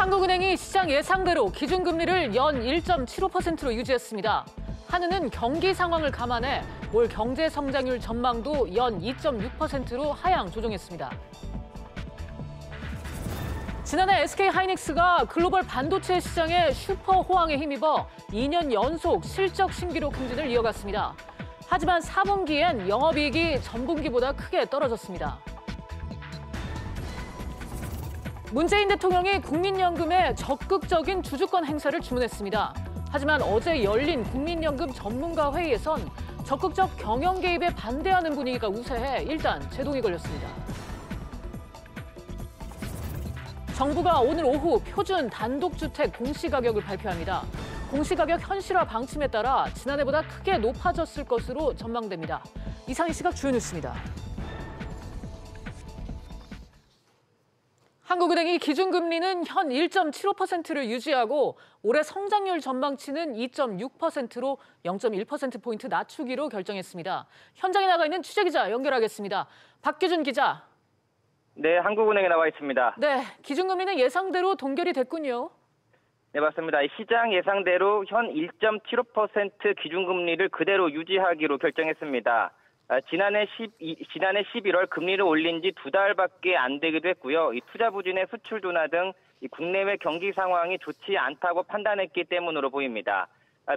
한국은행이 시장 예상대로 기준금리를 연 1.75%로 유지했습니다. 한은은 경기 상황을 감안해 올 경제 성장률 전망도 연 2.6%로 하향 조정했습니다. 지난해 SK하이닉스가 글로벌 반도체 시장의 슈퍼 호황에 힘입어 2년 연속 실적 신기록 행진을 이어갔습니다. 하지만 4분기엔 영업이익이 전분기보다 크게 떨어졌습니다. 문재인 대통령이 국민연금에 적극적인 주주권 행사를 주문했습니다. 하지만 어제 열린 국민연금 전문가 회의에선 적극적 경영 개입에 반대하는 분위기가 우세해 일단 제동이 걸렸습니다. 정부가 오늘 오후 표준 단독주택 공시가격을 발표합니다. 공시가격 현실화 방침에 따라 지난해보다 크게 높아졌을 것으로 전망됩니다. 이상희 시각 주요 뉴스입니다. 한국은행이 기준금리는 현 1.75%를 유지하고 올해 성장률 전망치는 2.6%로 0.1%포인트 낮추기로 결정했습니다. 현장에 나가 있는 취재기자 연결하겠습니다. 박규준 기자. 네, 한국은행에 나와 있습니다. 네, 기준금리는 예상대로 동결이 됐군요. 네, 맞습니다. 시장 예상대로 현 1.75% 기준금리를 그대로 유지하기로 결정했습니다. 지난해 11월 금리를 올린 지 2달밖에 안 되기도 했고요. 투자 부진의 수출 둔화 등 국내외 경기 상황이 좋지 않다고 판단했기 때문으로 보입니다.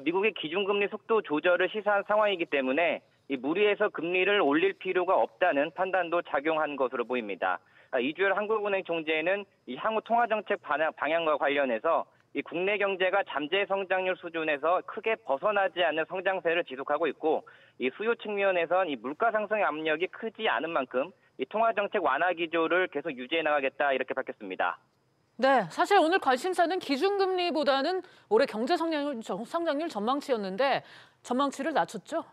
미국의 기준금리 속도 조절을 시사한 상황이기 때문에 무리해서 금리를 올릴 필요가 없다는 판단도 작용한 것으로 보입니다. 이주열 한국은행 총재는 향후 통화정책 방향과 관련해서 국내 경제가 잠재 성장률 수준에서 크게 벗어나지 않는 성장세를 지속하고 있고 수요 측면에선 물가 상승의 압력이 크지 않은 만큼 통화정책 완화 기조를 계속 유지해 나가겠다 이렇게 밝혔습니다. 네, 사실 오늘 관심사는 기준금리보다는 올해 경제 성장률 전망치였는데 전망치를 낮췄죠?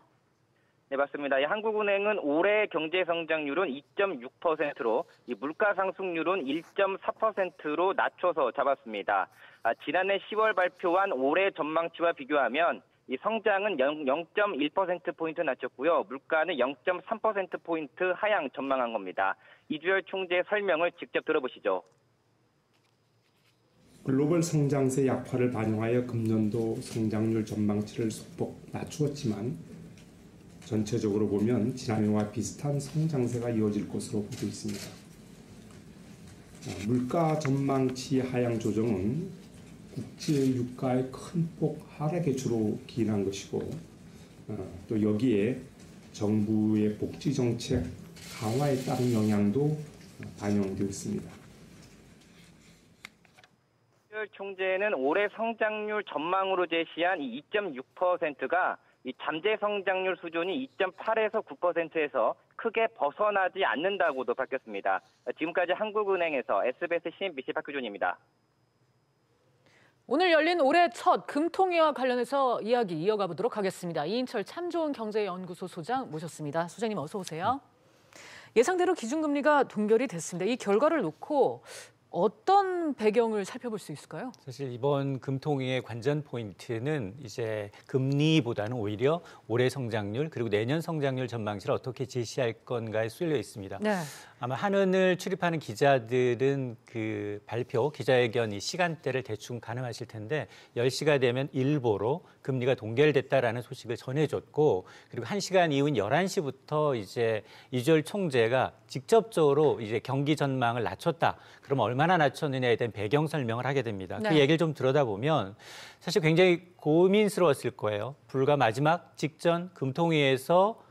네, 맞습니다. 한국은행은 올해 경제 성장률은 2.6%로 물가 상승률은 1.4%로 낮춰서 잡았습니다. 지난해 10월 발표한 올해 전망치와 비교하면 성장은 0.1%포인트 낮췄고요. 물가는 0.3%포인트 하향 전망한 겁니다. 이주열 총재의 설명을 직접 들어보시죠. 글로벌 성장세 약화를 반영하여 금년도 성장률 전망치를 소폭 낮추었지만 전체적으로 보면 지난해와 비슷한 성장세가 이어질 것으로 보고 있습니다. 물가 전망치 하향 조정은 국제 유가의 큰 폭 하락에 주로 기인한 것이고 또 여기에 정부의 복지 정책 강화에 따른 영향도 반영되어 있습니다. 이주열 총재는 올해 성장률 전망으로 제시한 2.6%가 잠재 성장률 수준이 2.8에서 9%에서 크게 벗어나지 않는다고도 밝혔습니다. 지금까지 한국은행에서 SBS CNBC 박규준입니다. 오늘 열린 올해 첫 금통위와 관련해서 이야기 이어가 보도록 하겠습니다. 이인철 참 좋은 경제연구소 소장 모셨습니다. 소장님 어서 오세요. 예상대로 기준금리가 동결이 됐습니다. 이 결과를 놓고 어떤 배경을 살펴볼 수 있을까요? 사실 이번 금통위의 관전 포인트는 이제 금리보다는 오히려 올해 성장률 그리고 내년 성장률 전망치를 어떻게 제시할 건가에 쏠려 있습니다. 네. 아마 한은을 출입하는 기자들은 그 발표, 기자회견 이 시간대를 대충 가늠하실 텐데 10시가 되면 일보로 금리가 동결됐다라는 소식을 전해줬고 그리고 1시간 이후인 11시부터 이제 이주열 총재가 직접적으로 이제 경기 전망을 낮췄다. 그럼 얼마나 낮췄느냐에 대한 배경 설명을 하게 됩니다. 네. 그 얘기를 좀 들여다보면 사실 굉장히 고민스러웠을 거예요. 불과 마지막 직전 금통위에서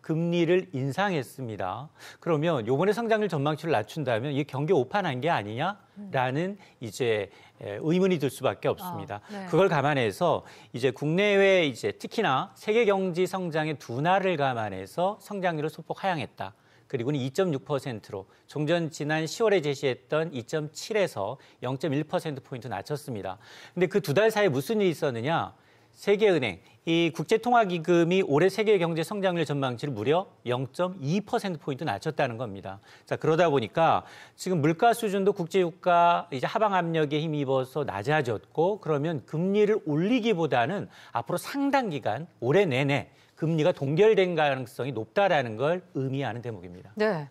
금리를 인상했습니다. 그러면 이번에 성장률 전망치를 낮춘다면 이게 경기 오판한 게 아니냐라는 이제 의문이 들 수밖에 없습니다. 네. 그걸 감안해서 이제 국내외 이제 특히나 세계 경제 성장의 둔화를 감안해서 성장률을 소폭 하향했다. 그리고는 2.6%로 종전 지난 10월에 제시했던 2.7에서 0.1%포인트 낮췄습니다. 근데 그 2달 사이에 무슨 일이 있었느냐? 세계은행, 이 국제통화기금이 올해 세계 경제 성장률 전망치를 무려 0.2%포인트 낮췄다는 겁니다. 자, 그러다 보니까 지금 물가 수준도 국제유가 이제 하방 압력에 힘입어서 낮아졌고 그러면 금리를 올리기보다는 앞으로 상당 기간 올해 내내 금리가 동결된 가능성이 높다라는 걸 의미하는 대목입니다. 네.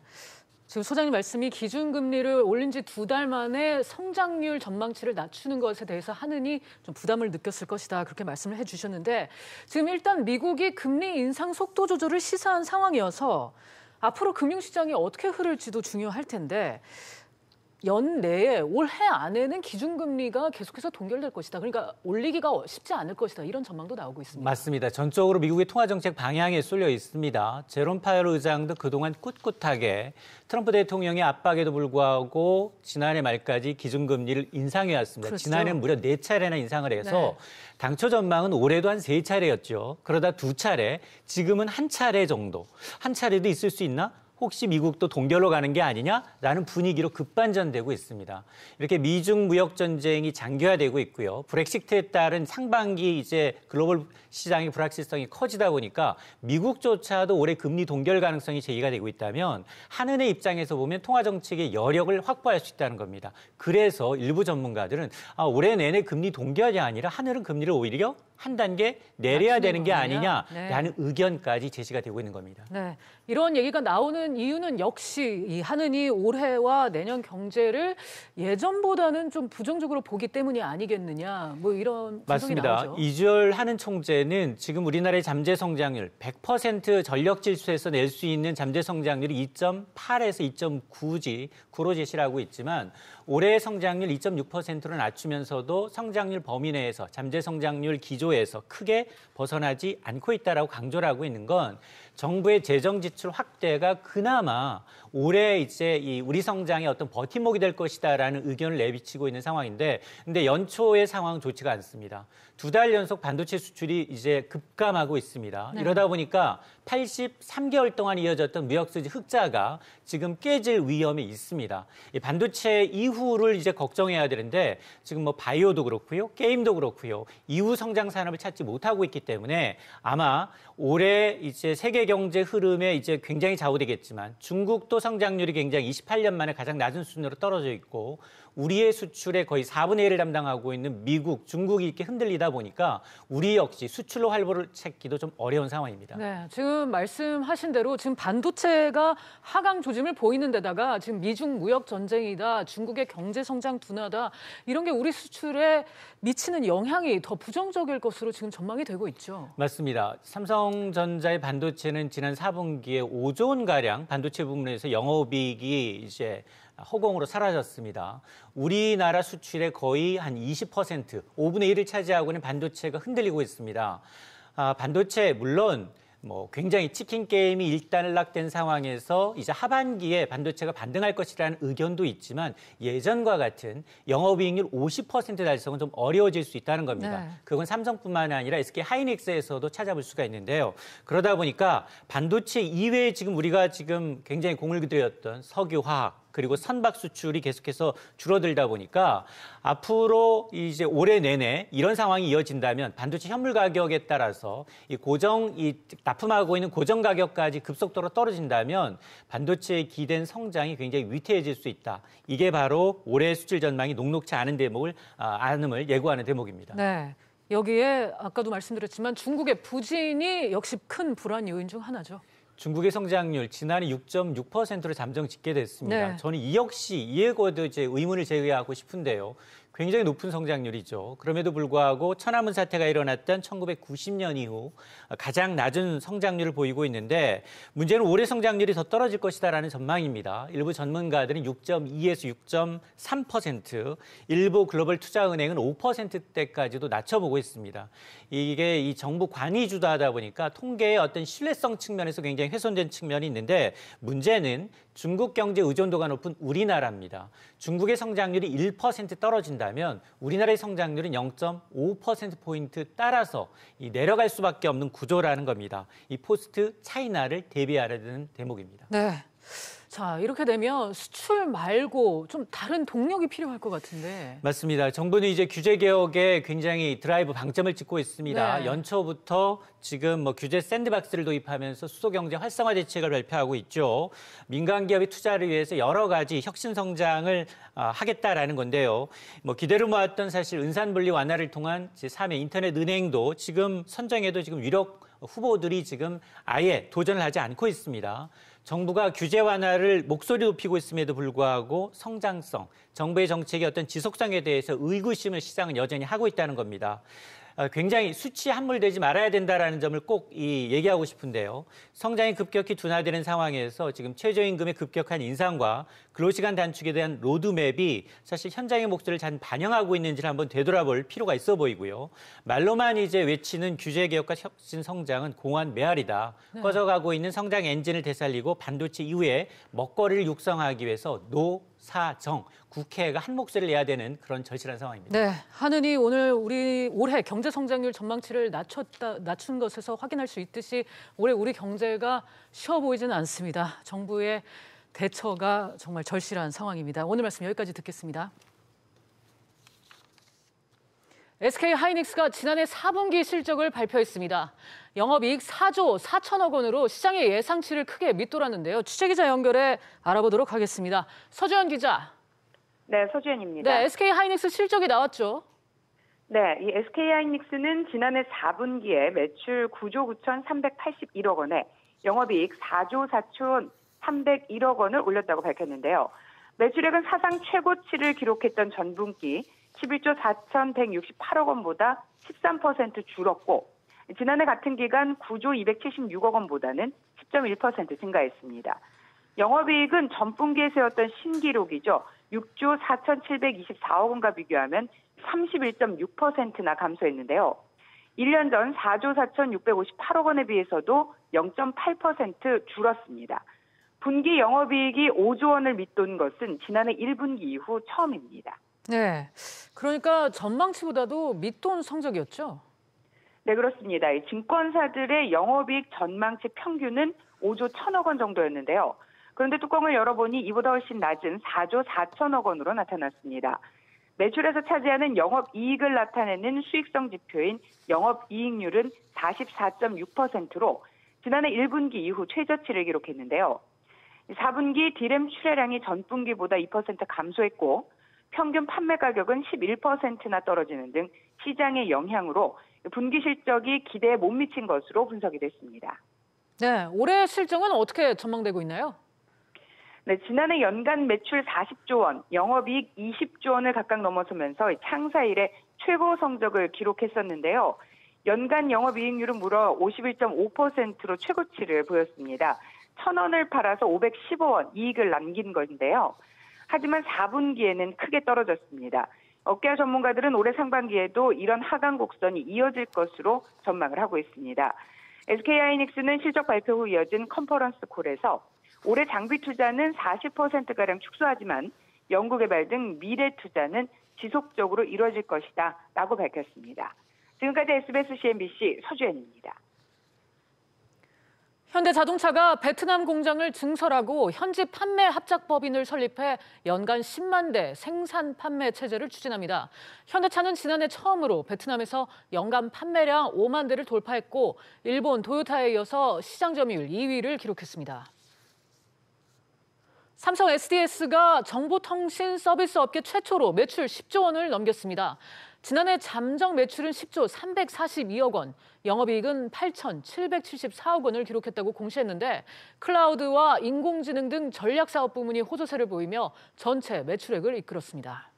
지금 소장님 말씀이 기준금리를 올린 지 2달 만에 성장률 전망치를 낮추는 것에 대해서 하느니 좀 부담을 느꼈을 것이다. 그렇게 말씀을 해주셨는데 지금 일단 미국이 금리 인상 속도 조절을 시사한 상황이어서 앞으로 금융시장이 어떻게 흐를지도 중요할 텐데 연내에 올해 안에는 기준금리가 계속해서 동결될 것이다. 그러니까 올리기가 쉽지 않을 것이다. 이런 전망도 나오고 있습니다. 맞습니다. 전적으로 미국의 통화정책 방향에 쏠려 있습니다. 제롬 파웰 의장도 그동안 꿋꿋하게 트럼프 대통령의 압박에도 불구하고 지난해 말까지 기준금리를 인상해왔습니다. 그렇죠. 지난해는 무려 4차례나 인상을 해서 당초 전망은 올해도 한 3차례였죠. 그러다 2차례, 지금은 1차례 정도. 1차례도 있을 수 있나? 혹시 미국도 동결로 가는 게 아니냐라는 분위기로 급반전되고 있습니다. 이렇게 미중 무역 전쟁이 장기화되고 있고요. 브렉시트에 따른 상반기 이제 글로벌 시장의 불확실성이 커지다 보니까 미국조차도 올해 금리 동결 가능성이 제기가 되고 있다면 한은의 입장에서 보면 통화 정책의 여력을 확보할 수 있다는 겁니다. 그래서 일부 전문가들은 올해 내내 금리 동결이 아니라 한은은 금리를 오히려 한 단계 내려야 되는 게 아니냐라는 의견까지 제시가 되고 있는 겁니다. 네, 이런 얘기가 나오는 이유는 역시 이 한은이 올해와 내년 경제를 예전보다는 좀 부정적으로 보기 때문이 아니겠느냐, 뭐 이런 분석이 나오죠. 맞습니다. 이주열 한은 총재는 지금 우리나라의 잠재 성장률 100% 전력 질서에서 낼 수 있는 잠재 성장률이 2.8에서 2.9로 제시를 하고 있지만 올해 성장률 2.6%로 낮추면서도 성장률 범위 내에서 잠재 성장률 기조에서 크게 벗어나지 않고 있다라고 강조를 하고 있는 건 정부의 재정 지출 확대가 그나마 올해 이제 이 우리 성장의 어떤 버팀목이 될 것이다라는 의견을 내비치고 있는 상황인데, 근데 연초의 상황은 좋지가 않습니다. 2달 연속 반도체 수출이 이제 급감하고 있습니다. 네. 이러다 보니까 83개월 동안 이어졌던 무역수지 흑자가 지금 깨질 위험이 있습니다. 이 반도체 이후를 이제 걱정해야 되는데 지금 뭐 바이오도 그렇고요, 게임도 그렇고요, 이후 성장 산업을 찾지 못하고 있기 때문에 아마 올해 이제 세계 경제 흐름에 이제 굉장히 좌우되겠지만 중국도 성장률이 굉장히 28년 만에 가장 낮은 수준으로 떨어져 있고 우리의 수출의 거의 4분의 1을 담당하고 있는 미국, 중국이 이렇게 흔들리다 보니까 우리 역시 수출로 활보를 찾기도 좀 어려운 상황입니다. 네, 지금 말씀하신 대로 지금 반도체가 하강 조짐을 보이는 데다가 지금 미중 무역 전쟁이다, 중국의 경제 성장 둔화다, 이런 게 우리 수출에 미치는 영향이 더 부정적일 것으로 지금 전망이 되고 있죠. 맞습니다. 삼성전자의 반도체는 지난 4분기에 5조 원가량 반도체 부문에서 영업이익이 이제 허공으로 사라졌습니다. 우리나라 수출의 거의 한 20%, 5분의 1을 차지하고 있는 반도체가 흔들리고 있습니다. 반도체 물론 뭐 굉장히 치킨 게임이 일단락된 상황에서 이제 하반기에 반도체가 반등할 것이라는 의견도 있지만 예전과 같은 영업이익률 50% 달성은 좀 어려워질 수 있다는 겁니다. 네. 그건 삼성뿐만 아니라 SK 하이닉스에서도 찾아볼 수가 있는데요. 그러다 보니까 반도체 이외에 지금 우리가 지금 굉장히 공을 들였던 석유화학 그리고 선박 수출이 계속해서 줄어들다 보니까 앞으로 이제 올해 내내 이런 상황이 이어진다면 반도체 현물 가격에 따라서 이 납품하고 있는 고정 가격까지 급속도로 떨어진다면 반도체에 기댄 성장이 굉장히 위태해질 수 있다. 이게 바로 올해 수출 전망이 녹록치 않은 않음을 예고하는 대목입니다. 네. 여기에 아까도 말씀드렸지만 중국의 부진이 역시 큰 불안 요인 중 하나죠. 중국의 성장률 지난해 6.6%로 잠정 짓게 됐습니다. 네. 저는 이 역시 이에고도 이제 의문을 제기하고 싶은데요. 굉장히 높은 성장률이죠. 그럼에도 불구하고 천안문 사태가 일어났던 1990년 이후 가장 낮은 성장률을 보이고 있는데 문제는 올해 성장률이 더 떨어질 것이다라는 전망입니다. 일부 전문가들은 6.2에서 6.3%, 일부 글로벌 투자은행은 5%대까지도 낮춰보고 있습니다. 이게 이 정부 관이 주도하다 보니까 통계의 어떤 신뢰성 측면에서 굉장히 훼손된 측면이 있는데 문제는 중국 경제 의존도가 높은 우리나라입니다. 중국의 성장률이 1% 떨어진다면 우리나라의 성장률은 0.5%포인트 따라서 내려갈 수밖에 없는 구조라는 겁니다. 이 포스트 차이나를 대비하려는 대목입니다. 네. 자, 이렇게 되면 수출 말고 좀 다른 동력이 필요할 것 같은데. 맞습니다. 정부는 이제 규제 개혁에 굉장히 드라이브 방점을 찍고 있습니다. 네. 연초부터 지금 뭐 규제 샌드박스를 도입하면서 수소경제 활성화 대책을 발표하고 있죠. 민간 기업의 투자를 위해서 여러 가지 혁신 성장을 하겠다라는 건데요. 뭐 기대를 모았던 사실 은산 분리 완화를 통한 제3의 인터넷 은행도 지금 선정에도 지금 유력 후보들이 지금 아예 도전을 하지 않고 있습니다. 정부가 규제 완화를 목소리 높이고 있음에도 불구하고 성장성, 정부의 정책의 어떤 지속성에 대해서 의구심을 시장은 여전히 하고 있다는 겁니다. 굉장히 수치에 함몰되지 말아야 된다는 점을 꼭 얘기하고 싶은데요. 성장이 급격히 둔화되는 상황에서 지금 최저임금의 급격한 인상과 근로시간 단축에 대한 로드맵이 사실 현장의 목소리를 잘 반영하고 있는지를 한번 되돌아볼 필요가 있어 보이고요. 말로만 이제 외치는 규제 개혁과 혁신 성장은 공허한 메아리다. 네. 꺼져가고 있는 성장 엔진을 되살리고 반도체 이후에 먹거리를 육성하기 위해서 노사정, 국회가 한 목소리를 내야 되는 그런 절실한 상황입니다. 네, 하느니 오늘 우리 올해 경제 성장률 전망치를 낮춘 것에서 확인할 수 있듯이 올해 우리 경제가 쉬워 보이지는 않습니다. 정부의 대처가 정말 절실한 상황입니다. 오늘 말씀 여기까지 듣겠습니다. SK하이닉스가 지난해 4분기 실적을 발표했습니다. 영업이익 4조 4천억 원으로 시장의 예상치를 크게 밑돌았는데요. 취재기자 연결해 알아보도록 하겠습니다. 서주현 기자. 네, 서주현입니다. 네, SK하이닉스 실적이 나왔죠. 네, 이 SK하이닉스는 지난해 4분기에 매출 9조 9,381억 원에 영업이익 4조 4,301억 원을 올렸다고 밝혔는데요. 매출액은 사상 최고치를 기록했던 전분기 11조 4,168억 원보다 13% 줄었고 지난해 같은 기간 9조 276억 원보다는 10.1% 증가했습니다. 영업이익은 전분기에 세웠던 신기록이죠. 6조 4,724억 원과 비교하면 31.6%나 감소했는데요. 1년 전 4조 4,658억 원에 비해서도 0.8% 줄었습니다. 분기 영업이익이 5조 원을 밑돈 것은 지난해 1분기 이후 처음입니다. 네, 그러니까 전망치보다도 밑돈 성적이었죠? 네, 그렇습니다. 증권사들의 영업이익 전망치 평균은 5조 1천억 원 정도였는데요. 그런데 뚜껑을 열어보니 이보다 훨씬 낮은 4조 4천억 원으로 나타났습니다. 매출에서 차지하는 영업이익을 나타내는 수익성 지표인 영업이익률은 44.6%로 지난해 1분기 이후 최저치를 기록했는데요. 4분기 디램 출하량이 전분기보다 2% 감소했고 평균 판매 가격은 11%나 떨어지는 등 시장의 영향으로 분기 실적이 기대에 못 미친 것으로 분석이 됐습니다. 네, 올해 실적은 어떻게 전망되고 있나요? 네, 지난해 연간 매출 40조 원, 영업이익 20조 원을 각각 넘어서면서 창사 이래 최고 성적을 기록했었는데요. 연간 영업이익률은 무려 51.5%로 최고치를 보였습니다. 1,000원을 팔아서 515원 이익을 남긴 건데요. 하지만 4분기에는 크게 떨어졌습니다. 업계 전문가들은 올해 상반기에도 이런 하강 곡선이 이어질 것으로 전망을 하고 있습니다. SK하이닉스는 실적 발표 후 이어진 컨퍼런스 콜에서 올해 장비 투자는 40%가량 축소하지만 연구개발 등 미래 투자는 지속적으로 이루어질 것이다 라고 밝혔습니다. 지금까지 SBS CNBC 서주현입니다. 현대자동차가 베트남 공장을 증설하고 현지 판매 합작법인을 설립해 연간 10만 대 생산 판매 체제를 추진합니다. 현대차는 지난해 처음으로 베트남에서 연간 판매량 5만 대를 돌파했고 일본 도요타에 이어서 시장 점유율 2위를 기록했습니다. 삼성 SDS가 정보통신 서비스 업계 최초로 매출 10조 원을 넘겼습니다. 지난해 잠정 매출은 10조 342억 원, 영업이익은 8,774억 원을 기록했다고 공시했는데 클라우드와 인공지능 등 전략사업 부문이 호조세를 보이며 전체 매출액을 이끌었습니다.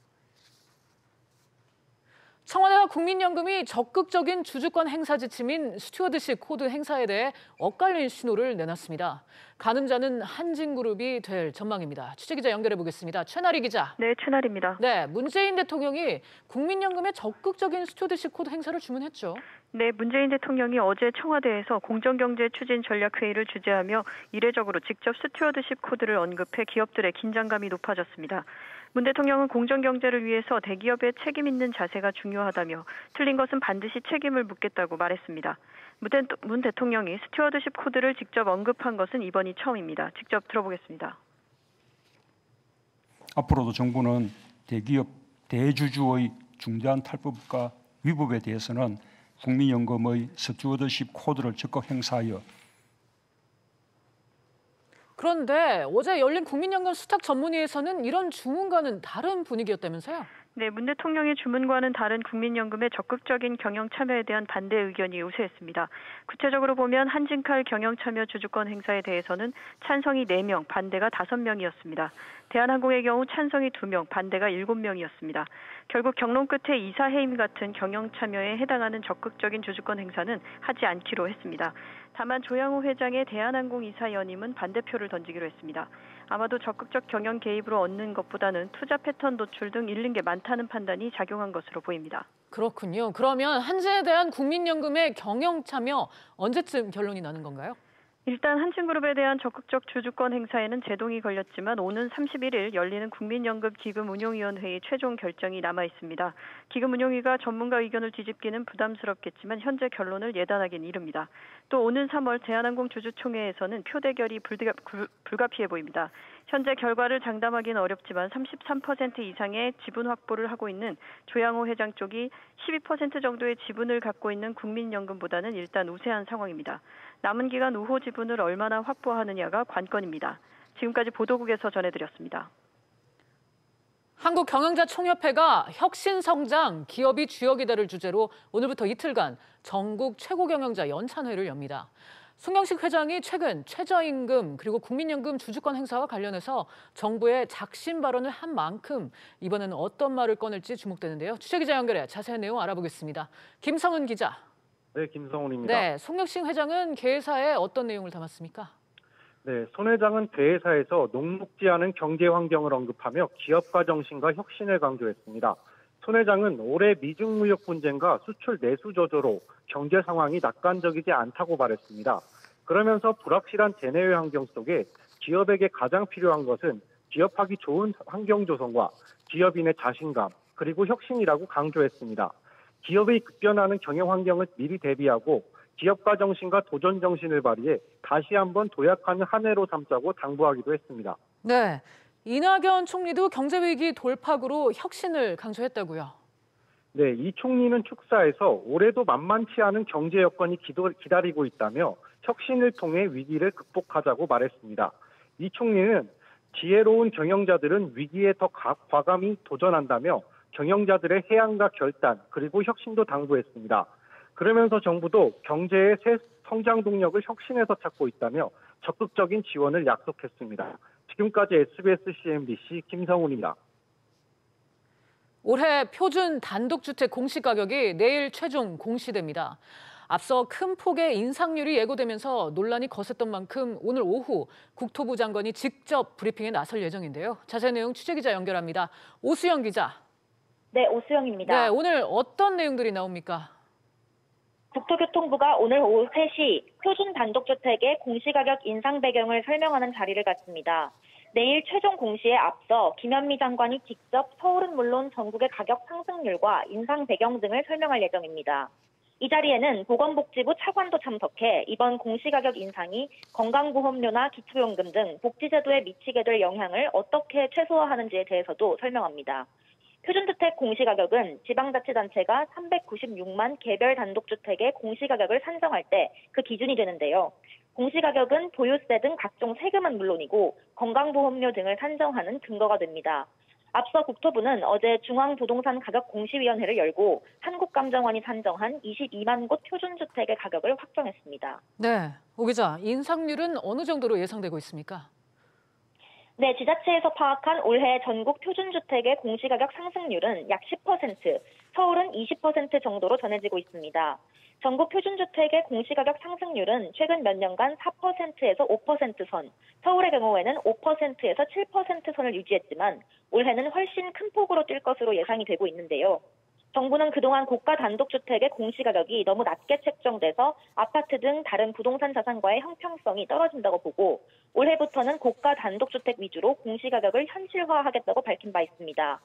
청와대와 국민연금이 적극적인 주주권 행사 지침인 스튜어드십 코드 행사에 대해 엇갈린 신호를 내놨습니다. 가늠자는 한진그룹이 될 전망입니다. 취재기자 연결해 보겠습니다. 최나리 기자. 네, 최나리입니다. 네, 문재인 대통령이 국민연금에 적극적인 스튜어드십 코드 행사를 주문했죠. 네, 문재인 대통령이 어제 청와대에서 공정경제 추진 전략회의를 주재하며 이례적으로 직접 스튜어드십 코드를 언급해 기업들의 긴장감이 높아졌습니다. 문 대통령은 공정경제를 위해서 대기업의 책임 있는 자세가 중요하다며 틀린 것은 반드시 책임을 묻겠다고 말했습니다. 문 대통령이 스튜어드십 코드를 직접 언급한 것은 이번이 처음입니다. 직접 들어보겠습니다. 앞으로도 정부는 대기업, 대주주의 중대한 탈법과 위법에 대해서는 국민연금의 스튜어드십 코드를 적극 행사하여 그런데 어제 열린 국민연금 수탁 전문위에서는 이런 주문과는 다른 분위기였다면서요? 네, 문 대통령의 주문과는 다른 국민연금의 적극적인 경영 참여에 대한 반대 의견이 우세했습니다. 구체적으로 보면 한진칼 경영 참여 주주권 행사에 대해서는 찬성이 4명, 반대가 5명이었습니다. 대한항공의 경우 찬성이 2명, 반대가 7명이었습니다. 결국 경론 끝에 이사해임 같은 경영 참여에 해당하는 적극적인 주주권 행사는 하지 않기로 했습니다. 다만 조양호 회장의 대한항공 이사 연임은 반대표를 던지기로 했습니다. 아마도 적극적 경영 개입으로 얻는 것보다는 투자 패턴 노출 등 잃는 게 많다는 판단이 작용한 것으로 보입니다. 그렇군요. 그러면 한진에 대한 국민연금의 경영 참여 언제쯤 결론이 나는 건가요? 일단 한진그룹에 대한 적극적 주주권 행사에는 제동이 걸렸지만 오는 31일 열리는 국민연금 기금운용위원회의 최종 결정이 남아 있습니다. 기금운용위가 전문가 의견을 뒤집기는 부담스럽겠지만 현재 결론을 예단하긴 이릅니다. 또 오는 3월 대한항공 주주총회에서는 표대결이 불가피해 보입니다. 현재 결과를 장담하기는 어렵지만 33% 이상의 지분 확보를 하고 있는 조양호 회장 쪽이 12% 정도의 지분을 갖고 있는 국민연금보다는 일단 우세한 상황입니다. 남은 기간 우호 지분을 얼마나 확보하느냐가 관건입니다. 지금까지 보도국에서 전해드렸습니다. 한국경영자총협회가 혁신성장, 기업이 주역이다를 주제로 오늘부터 이틀간 전국 최고경영자 연찬회를 엽니다. 송영식 회장이 최근 최저임금 그리고 국민연금 주주권 행사와 관련해서 정부의 작심 발언을 한 만큼 이번에는 어떤 말을 꺼낼지 주목되는데요. 취재기자 연결해 자세한 내용 알아보겠습니다. 김성은 기자. 네, 김성훈입니다. 네, 송영식 회장은 개회사에 어떤 내용을 담았습니까? 네, 손 회장은 개회사에서 녹록지 않은 경제 환경을 언급하며 기업가 정신과 혁신을 강조했습니다. 손 회장은 올해 미중 무역 분쟁과 수출 내수 저조로 경제 상황이 낙관적이지 않다고 말했습니다. 그러면서 불확실한 대내외 환경 속에 기업에게 가장 필요한 것은 기업하기 좋은 환경 조성과 기업인의 자신감 그리고 혁신이라고 강조했습니다. 기업의 급변하는 경영 환경을 미리 대비하고 기업가 정신과 도전 정신을 발휘해 다시 한번 도약하는 한 해로 삼자고 당부하기도 했습니다. 네, 이낙연 총리도 경제위기 돌파구로 혁신을 강조했다고요. 네, 이 총리는 축사에서 올해도 만만치 않은 경제 여건이 기다리고 있다며 혁신을 통해 위기를 극복하자고 말했습니다. 이 총리는 지혜로운 경영자들은 위기에 더 과감히 도전한다며 경영자들의 해안과 결단 그리고 혁신도 당부했습니다. 그러면서 정부도 경제의 새 성장 동력을 혁신에서 찾고 있다며 적극적인 지원을 약속했습니다. 지금까지 SBS CNBC 김성훈입니다. 올해 표준 단독주택 공시가격이 내일 최종 공시됩니다. 앞서 큰 폭의 인상률이 예고되면서 논란이 거셌던 만큼 오늘 오후 국토부 장관이 직접 브리핑에 나설 예정인데요. 자세한 내용 취재기자 연결합니다. 오수영 기자. 네, 오수영입니다. 네, 오늘 어떤 내용들이 나옵니까? 국토교통부가 오늘 오후 3시 표준 단독주택의 공시가격 인상 배경을 설명하는 자리를 갖습니다. 내일 최종 공시에 앞서 김현미 장관이 직접 서울은 물론 전국의 가격 상승률과 인상 배경 등을 설명할 예정입니다. 이 자리에는 보건복지부 차관도 참석해 이번 공시가격 인상이 건강보험료나 기초연금 등 복지제도에 미치게 될 영향을 어떻게 최소화하는지에 대해서도 설명합니다. 표준주택 공시가격은 지방자치단체가 396만 개별 단독주택의 공시가격을 산정할 때 그 기준이 되는데요. 공시가격은 보유세 등 각종 세금은 물론이고 건강보험료 등을 산정하는 근거가 됩니다. 앞서 국토부는 어제 중앙부동산가격공시위원회를 열고 한국감정원이 산정한 22만 곳 표준주택의 가격을 확정했습니다. 네, 오 기자, 인상률은 어느 정도로 예상되고 있습니까? 네, 지자체에서 파악한 올해 전국 표준주택의 공시가격 상승률은 약 10%, 서울은 20% 정도로 전해지고 있습니다. 전국 표준주택의 공시가격 상승률은 최근 몇 년간 4%에서 5% 선, 서울의 경우에는 5%에서 7% 선을 유지했지만 올해는 훨씬 큰 폭으로 뛸 것으로 예상이 되고 있는데요. 정부는 그동안 고가 단독주택의 공시가격이 너무 낮게 책정돼서 아파트 등 다른 부동산 자산과의 형평성이 떨어진다고 보고 올해부터는 고가 단독주택 위주로 공시가격을 현실화하겠다고 밝힌 바 있습니다.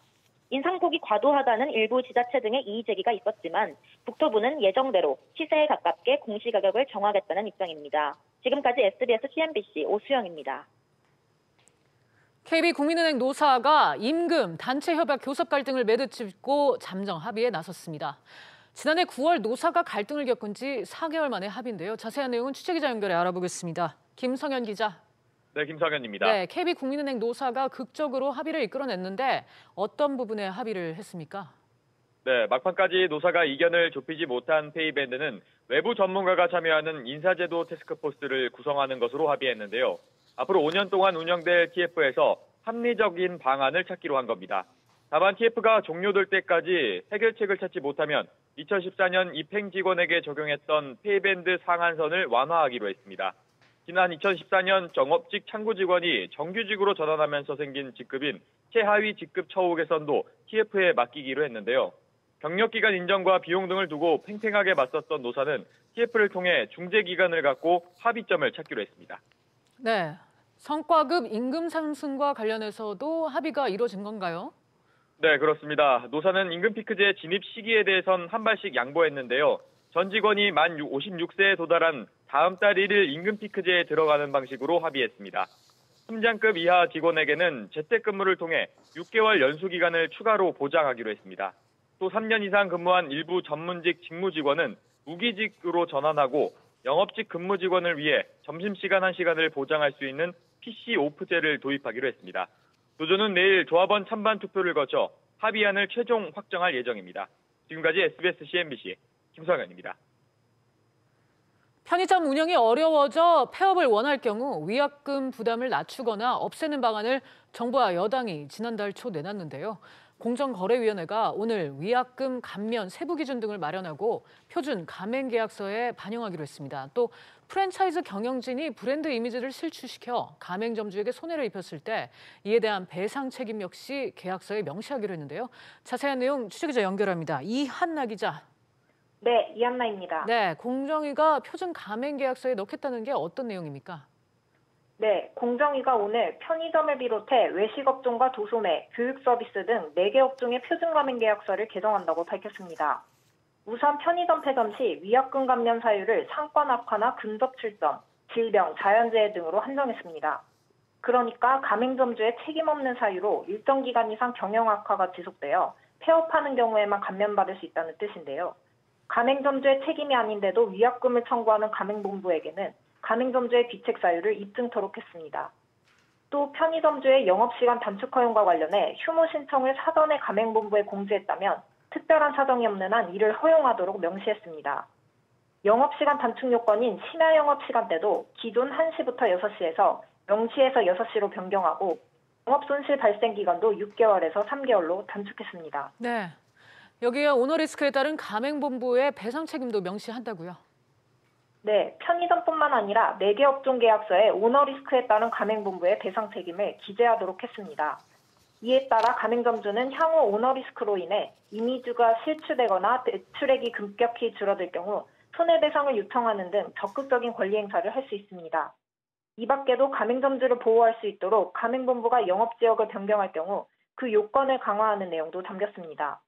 인상폭이 과도하다는 일부 지자체 등의 이의 제기가 있었지만 국토부는 예정대로 시세에 가깝게 공시가격을 정하겠다는 입장입니다. 지금까지 SBS CNBC 오수영입니다. KB국민은행 노사가 임금, 단체협약, 교섭 갈등을 매듭짓고 잠정 합의에 나섰습니다. 지난해 9월 노사가 갈등을 겪은 지 4개월 만에 합의인데요. 자세한 내용은 취재기자 연결해 알아보겠습니다. 김성현 기자. 네, 김성현입니다. 네, KB국민은행 노사가 극적으로 합의를 이끌어냈는데 어떤 부분에 합의를 했습니까? 네, 막판까지 노사가 이견을 좁히지 못한 페이밴드는 외부 전문가가 참여하는 인사제도 태스크포스를 구성하는 것으로 합의했는데요. 앞으로 5년 동안 운영될 TF에서 합리적인 방안을 찾기로 한 겁니다. 다만 TF가 종료될 때까지 해결책을 찾지 못하면 2014년 입행 직원에게 적용했던 페이밴드 상한선을 완화하기로 했습니다. 지난 2014년 영업직 창구 직원이 정규직으로 전환하면서 생긴 직급인 최하위 직급 처우 개선도 TF에 맡기기로 했는데요. 경력기간 인정과 비용 등을 두고 팽팽하게 맞섰던 노사는 TF를 통해 중재기간을 갖고 합의점을 찾기로 했습니다. 네, 성과급 임금 상승과 관련해서도 합의가 이루어진 건가요? 네, 그렇습니다. 노사는 임금 피크제 진입 시기에 대해선 한 발씩 양보했는데요. 전 직원이 만 56세에 도달한 다음 달 1일 임금 피크제에 들어가는 방식으로 합의했습니다. 팀장급 이하 직원에게는 재택근무를 통해 6개월 연수 기간을 추가로 보장하기로 했습니다. 또 3년 이상 근무한 일부 전문직 직무 직원은 무기직으로 전환하고 영업직 근무 직원을 위해 점심시간 1시간을 보장할 수 있는 PC 오프제를 도입하기로 했습니다. 노조는 내일 조합원 찬반 투표를 거쳐 합의안을 최종 확정할 예정입니다. 지금까지 SBS CNBC 김성현입니다. 편의점 운영이 어려워져 폐업을 원할 경우 위약금 부담을 낮추거나 없애는 방안을 정부와 여당이 지난달 초 내놨는데요. 공정거래위원회가 오늘 위약금 감면 세부 기준 등을 마련하고 표준 가맹계약서에 반영하기로 했습니다. 또 프랜차이즈 경영진이 브랜드 이미지를 실추시켜 가맹점주에게 손해를 입혔을 때 이에 대한 배상 책임 역시 계약서에 명시하기로 했는데요. 자세한 내용 취재기자 연결합니다. 이한나 기자. 네, 이한나입니다. 네, 공정위가 표준 가맹계약서에 넣겠다는 게 어떤 내용입니까? 네, 공정위가 오늘 편의점을 비롯해 외식업종과 도소매, 교육서비스 등 4개 업종의 표준가맹계약서를 개정한다고 밝혔습니다. 우선 편의점 폐점 시 위약금 감면 사유를 상권 악화나 근접 출점, 질병, 자연재해 등으로 한정했습니다. 그러니까 가맹점주의 책임 없는 사유로 일정 기간 이상 경영 악화가 지속되어 폐업하는 경우에만 감면받을 수 있다는 뜻인데요. 가맹점주의 책임이 아닌데도 위약금을 청구하는 가맹본부에게는 가맹점주의 비책 사유를 입증토록 했습니다. 또 편의점주의 영업시간 단축 허용과 관련해 휴무 신청을 사전에 가맹본부에 공지했다면 특별한 사정이 없는 한 이를 허용하도록 명시했습니다. 영업시간 단축 요건인 심야 영업시간대도 기존 1시부터 6시에서 0시에서 6시로 변경하고 영업손실 발생 기간도 6개월에서 3개월로 단축했습니다. 네, 여기에 오너리스크에 따른 가맹본부의 배상 책임도 명시한다고요? 네, 편의점뿐만 아니라 4개 업종 계약서에 오너리스크에 따른 가맹본부의 배상 책임을 기재하도록 했습니다. 이에 따라 가맹점주는 향후 오너리스크로 인해 이미지가 실추되거나 매출액이 급격히 줄어들 경우 손해배상을 요청하는 등 적극적인 권리 행사를 할 수 있습니다. 이 밖에도 가맹점주를 보호할 수 있도록 가맹본부가 영업지역을 변경할 경우 그 요건을 강화하는 내용도 담겼습니다.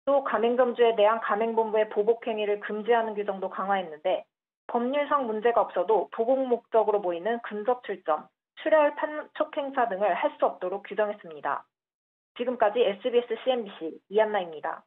또 가맹점주에 대한 가맹본부의 보복행위를 금지하는 규정도 강화했는데 법률상 문제가 없어도 보복 목적으로 보이는 근접 출점, 출혈 판촉 행사 등을 할 수 없도록 규정했습니다. 지금까지 SBS CNBC 이한나입니다.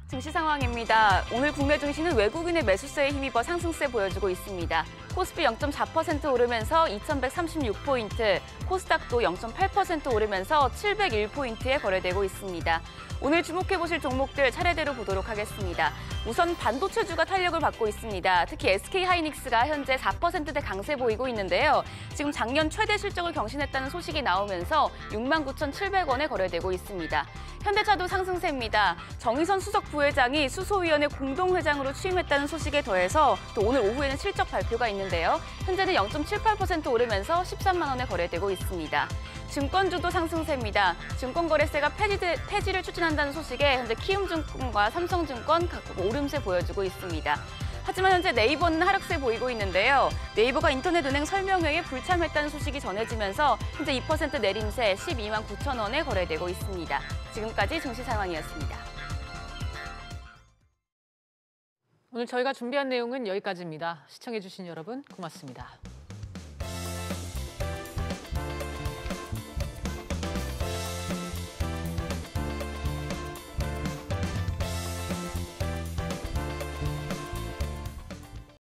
증시 상황입니다. 오늘 국내 증시는 외국인의 매수세에 힘입어 상승세 보여주고 있습니다. 코스피 0.4% 오르면서 2136포인트, 코스닥도 0.8% 오르면서 701포인트에 거래되고 있습니다. 오늘 주목해보실 종목들 차례대로 보도록 하겠습니다. 우선 반도체주가 탄력을 받고 있습니다. 특히 SK하이닉스가 현재 4%대 강세 보이고 있는데요. 지금 작년 최대 실적을 경신했다는 소식이 나오면서 69,700원에 거래되고 있습니다. 현대차도 상승세입니다. 정의선 수석 부회장이 수소위원회 공동회장으로 취임했다는 소식에 더해서 또 오늘 오후에는 실적 발표가 있는데요. 현재는 0.78% 오르면서 13만 원에 거래되고 있습니다. 증권주도 상승세입니다. 증권거래세가 폐지를 추진한다는 소식에 현재 키움증권과 삼성증권 각각 오름세 보여주고 있습니다. 하지만 현재 네이버는 하락세 보이고 있는데요. 네이버가 인터넷은행 설명회에 불참했다는 소식이 전해지면서 현재 2% 내림세 12만 9천 원에 거래되고 있습니다. 지금까지 증시 상황이었습니다. 오늘 저희가 준비한 내용은 여기까지입니다. 시청해주신 여러분 고맙습니다.